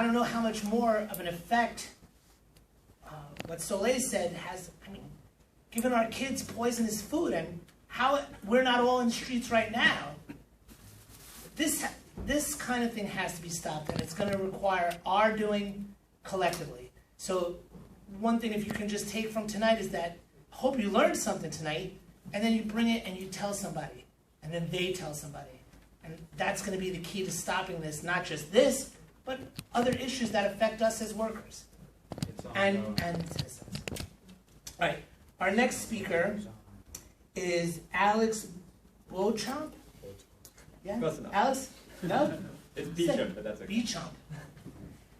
don't know how much more of an effect what Soleil said has, I mean, giving our kids poisonous food, and how we're not all in the streets right now. This kind of thing has to be stopped, and it's going to require our doing collectively. So one thing, if you can just take from tonight, is that I hope you learned something tonight, and then you bring it and you tell somebody, and then they tell somebody. And that's going to be the key to stopping this, not just this, but other issues that affect us as workers and citizens. All right, our next speaker is Alex Beauchamp. Yeah, close enough. Alex? No? It's Beauchamp, but that's okay. Beauchamp.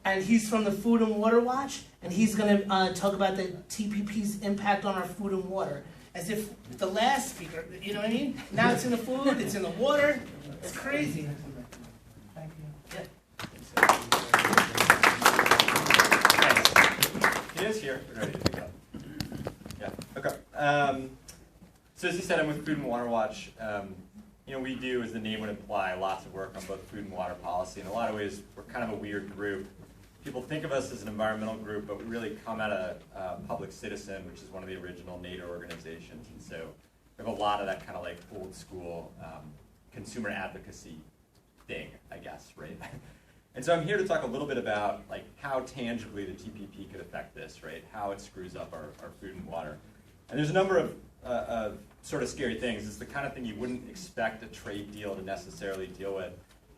And he's from the Food and Water Watch, and he's going to talk about the TPP's impact on our food and water. As if the last speaker, you know what I mean? Now it's in the food, it's in the water. It's crazy. Thank you. Yeah. Thanks. He is here. We're ready to pick up. Yeah. Okay. So as you said, I'm with Food and Water Watch. You know, we do, as the name would imply, lots of work on both food and water policy. In a lot of ways, we're kind of a weird group. People think of us as an environmental group, but we really come at a public citizen, which is one of the original NATO organizations. And so we have a lot of that kind of like old school consumer advocacy thing, I guess, right? And so I'm here to talk a little bit about like how tangibly the TPP could affect this, right? How it screws up our food and water. And there's a number of sort of scary things. It's the kind of thing you wouldn't expect a trade deal to necessarily deal with.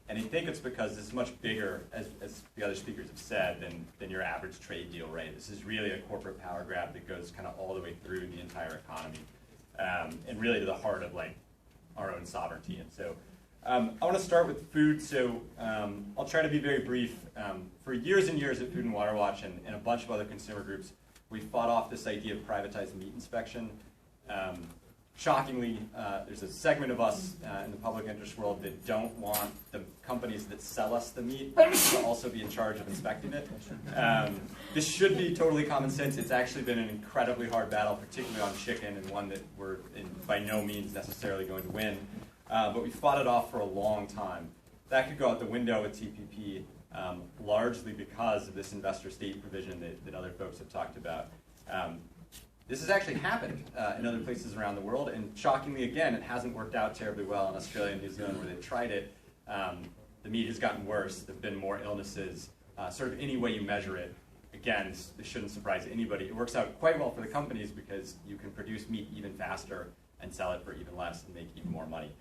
And I think it's because it's much bigger, as the other speakers have said, than your average trade deal, right? This is really a corporate power grab that goes kind of all the way through the entire economy, and really to the heart of like our own sovereignty. And so I want to start with food. So I'll try to be very brief. For years and years at Food and Water Watch and a bunch of other consumer groups, we fought off this idea of privatized meat inspection. Shockingly, there's a segment of us in the public interest world that don't want the companies that sell us the meat to also be in charge of inspecting it. This should be totally common sense. It's actually been an incredibly hard battle, particularly on chicken, and one that we're by no means necessarily going to win. But we fought it off for a long time. That could go out the window with TPP, largely because of this investor state provision that other folks have talked about. This has actually happened in other places around the world, and shockingly, again, it hasn't worked out terribly well in Australia and New Zealand where they've tried it. The meat has gotten worse. There have been more illnesses. Sort of any way you measure it, again, this shouldn't surprise anybody. It works out quite well for the companies because you can produce meat even faster and sell it for even less and make even more money.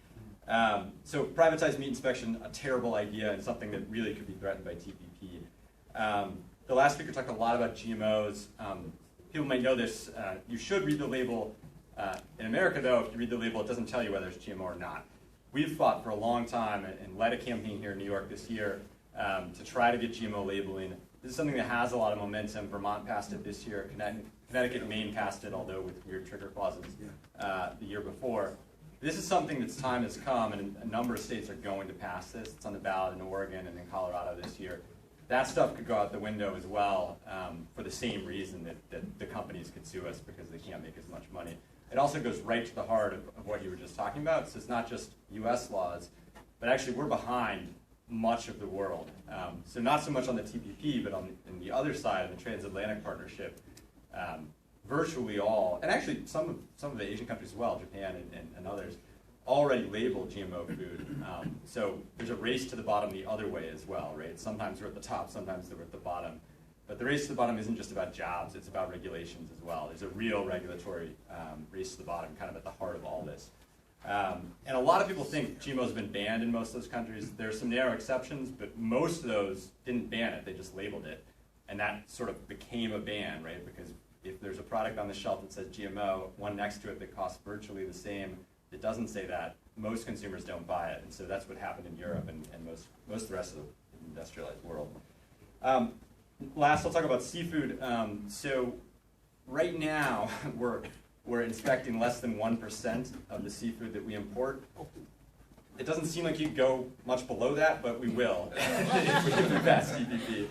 So privatized meat inspection, a terrible idea and something that really could be threatened by TPP. The last speaker talked a lot about GMOs. People might know this. You should read the label. In America, though, if you read the label, it doesn't tell you whether it's GMO or not. We've fought for a long time and led a campaign here in New York this year to try to get GMO labeling. This is something that has a lot of momentum. Vermont passed it this year. Connecticut and Maine passed it, although with weird trigger clauses, the year before. This is something that's time has come, and a number of states are going to pass this. It's on the ballot in Oregon and in Colorado this year. That stuff could go out the window as well for the same reason that the companies could sue us because they can't make as much money. It also goes right to the heart of what you were just talking about. So it's not just US laws, but actually we're behind much of the world. So not so much on the TPP, but on the other side of the transatlantic partnership, virtually all, and actually some of the Asian countries as well, Japan and others, already label GMO food. So there's a race to the bottom the other way as well, right? Sometimes we're at the top, sometimes we're at the bottom. But the race to the bottom isn't just about jobs, it's about regulations as well. There's a real regulatory race to the bottom kind of at the heart of all this. And a lot of people think GMO has been banned in most of those countries. There are some narrow exceptions, but most of those didn't ban it, they just labeled it. And that sort of became a ban, right? Because if there's a product on the shelf that says GMO, one next to it that costs virtually the same, it doesn't say that, most consumers don't buy it. And so that's what happened in Europe and most of the rest of the industrialized world. Last, I'll talk about seafood. So right now, we're inspecting less than 1% of the seafood that we import. It doesn't seem like you'd go much below that, but we will if we pass TPP.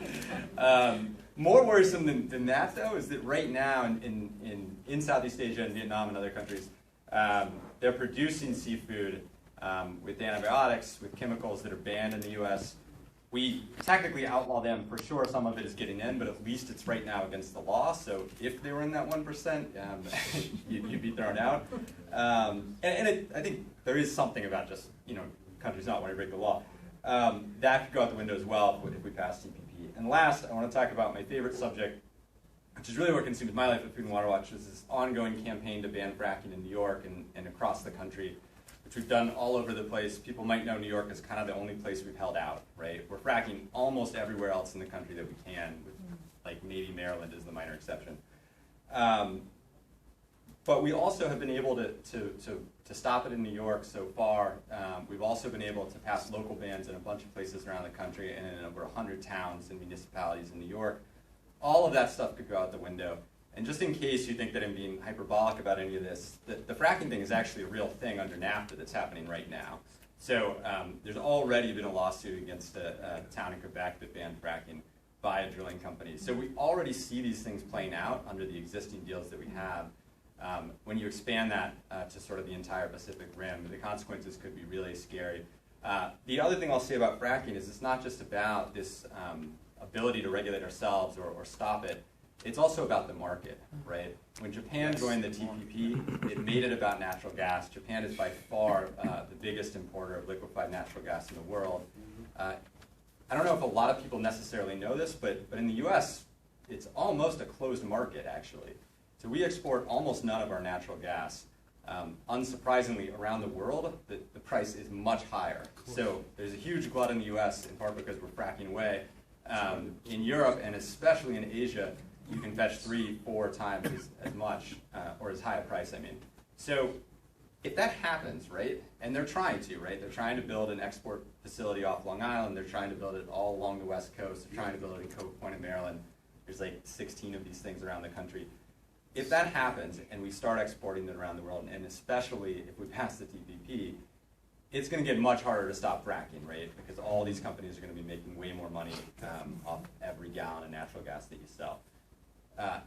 More worrisome than that, though, is that right now in Southeast Asia and Vietnam and other countries, they're producing seafood with antibiotics, with chemicals that are banned in the US, we technically outlaw them for sure. Some of it is getting in, but at least it's right now against the law. So if they were in that 1%, you'd be thrown out. I think there is something about just countries not wanting to break the law. That could go out the window as well if we pass TPP. And last, I want to talk about my favorite subject, which is really what consumes my life at Food and Water Watch, is this ongoing campaign to ban fracking in New York and across the country, which we've done all over the place. People might know New York is kind of the only place we've held out, right? We're fracking almost everywhere else in the country that we can, with, like maybe Maryland is the minor exception. But we also have been able to stop it in New York so far. We've also been able to pass local bans in a bunch of places around the country and in over 100 towns and municipalities in New York. All of that stuff could go out the window. And just in case you think that I'm being hyperbolic about any of this, the fracking thing is actually a real thing under NAFTA that's happening right now. So there's already been a lawsuit against a town in Quebec that banned fracking by a drilling company. So we already see these things playing out under the existing deals that we have. When you expand that to sort of the entire Pacific Rim, the consequences could be really scary. The other thing I'll say about fracking is it's not just about this ability to regulate ourselves or stop it. It's also about the market, right? When Japan joined the TPP, it made it about natural gas. Japan is by far the biggest importer of liquefied natural gas in the world. I don't know if a lot of people necessarily know this, but in the US, it's almost a closed market, actually. So we export almost none of our natural gas. Unsurprisingly, around the world, the price is much higher. So there's a huge glut in the US, in part because we're fracking away. In Europe, and especially in Asia, you can fetch 3-4 times as much, or as high a price, I mean. So if that happens, right, and they're trying to, right? They're trying to build an export facility off Long Island. They're trying to build it all along the West Coast. They're trying to build it in Cove Point in Maryland. There's like 16 of these things around the country. If that happens and we start exporting it around the world, and especially if we pass the TPP, it's going to get much harder to stop fracking, right? Because all these companies are going to be making way more money off every gallon of natural gas that you sell.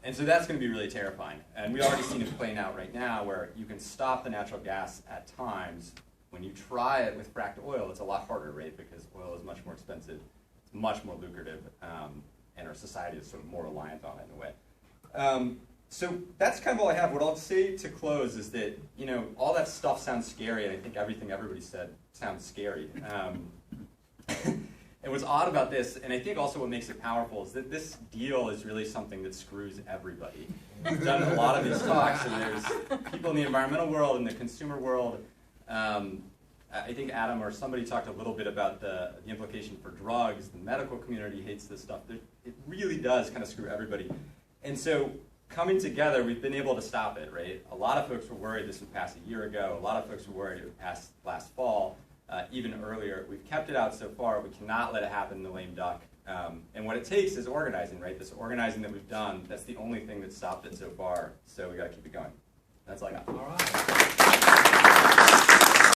And so that's going to be really terrifying. And we've already seen it playing out right now where you can stop the natural gas at times. When you try it with fracked oil, it's a lot harder, right? Because oil is much more expensive, it's much more lucrative, and our society is sort of more reliant on it in a way. So that's kind of all I have. What I'll say to close is that, all that stuff sounds scary, and I think everything everybody said sounds scary. And what's odd about this, and I think also what makes it powerful, is that this deal is really something that screws everybody. We've done a lot of these talks, and there's people in the environmental world and the consumer world. I think Adam or somebody talked a little bit about the implication for drugs. The medical community hates this stuff. It really does kind of screw everybody. And so coming together, we've been able to stop it, right? A lot of folks were worried this would pass a year ago. A lot of folks were worried it would pass last fall. Even earlier. We've kept it out so far. We cannot let it happen in the lame duck. And what it takes is organizing, right? This organizing that we've done, that's the only thing that's stopped it so far. So we got to keep it going. That's all I got. All right.